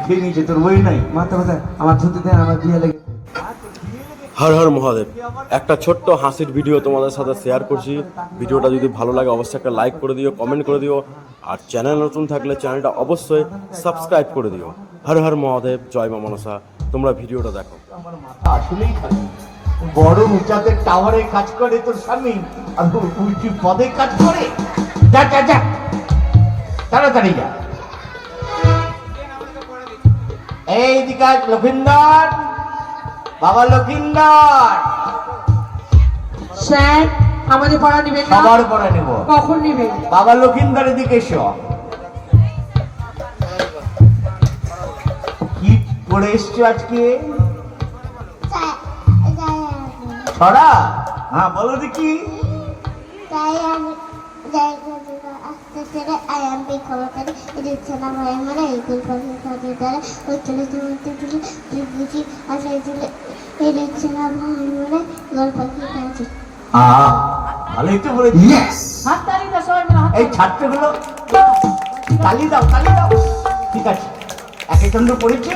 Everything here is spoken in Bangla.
খেয়ে নিয়েছে, তোর বই নাই মাথা মাথা আমার ধুতে দেন, আমার বিয়ে লেগে। হর হর মহাদেব। একটা ছোট্ট হাসির ভিডিও তোমাদের সাথে শেয়ার করছি। ভিডিওটা যদি ভালো লাগে অবশ্যই একটা লাইক করে দিও, কমেন্ট করে দিও, আর চ্যানেল নতুন থাকলে চ্যানেলটা অবশ্যই সাবস্ক্রাইব করে দিও। হর হর মহাদেব, জয় মা মনসা। তোমরা ভিডিওটা দেখো। আমার মাথা আসলেই খালি। বড় উঁচাতে টাওয়ারে কাজ করে তোর স্বামী, আর উঁচু পদে কাজ করে। যা যা যা, তাড়াতাড়ি যা। এই দিকে লক্ষিন্দর, বাবা লক্ষিন্দর। স্যার আমাদের পড়া নেবেন না? সবার পড়া নেব। কখন নেবেন? বাবা লক্ষিন্দরের দিকে এসো। কি পড়ে এসছো আজকে? ছড়া? হ্যাঁ বলো দেখি। ভালোই তো বলেছি। এই ছাত্রগুলো তালি দাও, তালি দাও। ঠিক আছে, এক এক চন্দ্র পড়েছ।